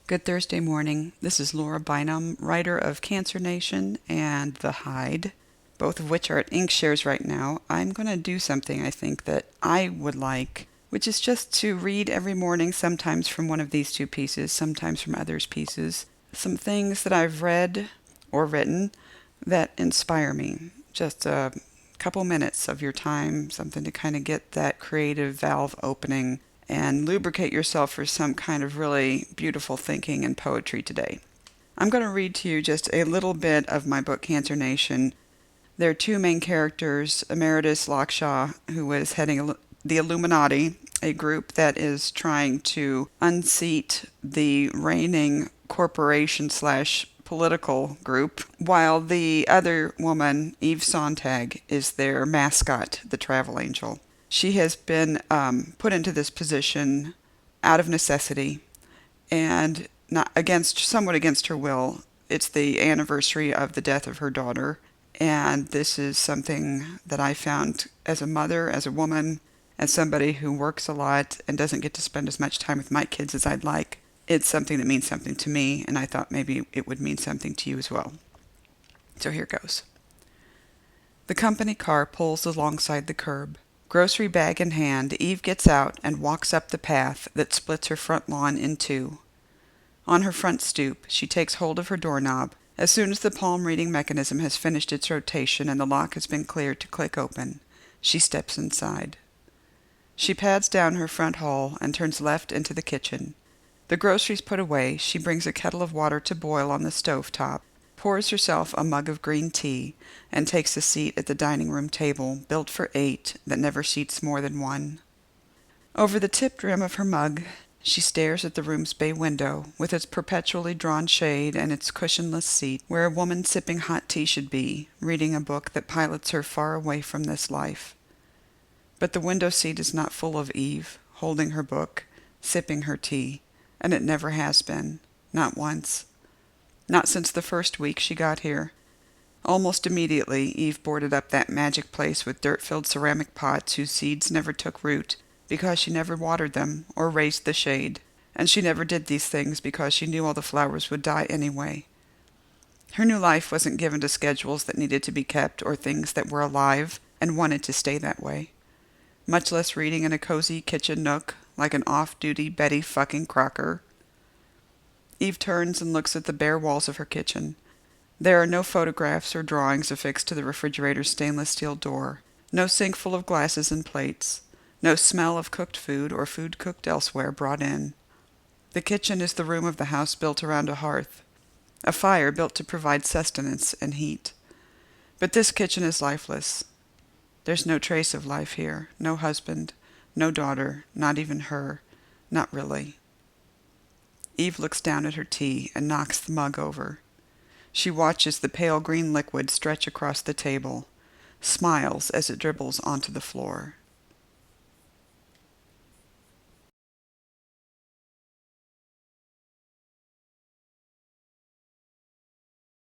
Good Thursday morning. This is Laura Bynum, writer of Cancer Nation and The Hide, both of which are at Inkshares right now. I'm going to do something I think that I would like, which is just to read every morning, sometimes from one of these two pieces, sometimes from others' pieces, some things that I've read or written that inspire me. Just a couple minutes of your time, something to kind of get that creative valve opening and lubricate yourself for some kind of really beautiful thinking and poetry today. I'm going to read to you just a little bit of my book, Cancer Nation. There are two main characters, Emeritus Lakshaw, who is heading the Illuminati, a group that is trying to unseat the reigning corporation slash political group, while the other woman, Eve Sontag, is their mascot, the travel angel. She has been put into this position out of necessity and somewhat against her will. It's the anniversary of the death of her daughter, and this is something that I found as a mother, as a woman, as somebody who works a lot and doesn't get to spend as much time with my kids as I'd like. It's something that means something to me, and I thought maybe it would mean something to you as well. So here goes. The company car pulls alongside the curb. Grocery bag in hand, Eve gets out and walks up the path that splits her front lawn in two. On her front stoop, she takes hold of her doorknob. As soon as the palm reading mechanism has finished its rotation and the lock has been cleared to click open, she steps inside. She pads down her front hall and turns left into the kitchen. The groceries put away, she brings a kettle of water to boil on the stove top, pours herself a mug of green tea, and takes a seat at the dining room table, built for 8, that never seats more than 1. Over the tipped rim of her mug, she stares at the room's bay window, with its perpetually drawn shade and its cushionless seat, where a woman sipping hot tea should be, reading a book that pilots her far away from this life. But the window seat is not full of Eve, holding her book, sipping her tea, and it never has been, not once. Not since the first week she got here. Almost immediately, Eve boarded up that magic place with dirt-filled ceramic pots whose seeds never took root because she never watered them or raised the shade, and she never did these things because she knew all the flowers would die anyway. Her new life wasn't given to schedules that needed to be kept or things that were alive and wanted to stay that way, much less reading in a cozy kitchen nook like an off-duty Betty fucking Crocker. Eve turns and looks at the bare walls of her kitchen. There are no photographs or drawings affixed to the refrigerator's stainless steel door, no sink full of glasses and plates, no smell of cooked food or food cooked elsewhere brought in. The kitchen is the room of the house built around a hearth, a fire built to provide sustenance and heat. But this kitchen is lifeless. There's no trace of life here, no husband, no daughter, not even her, not really. Eve looks down at her tea and knocks the mug over. She watches the pale green liquid stretch across the table, smiles as it dribbles onto the floor.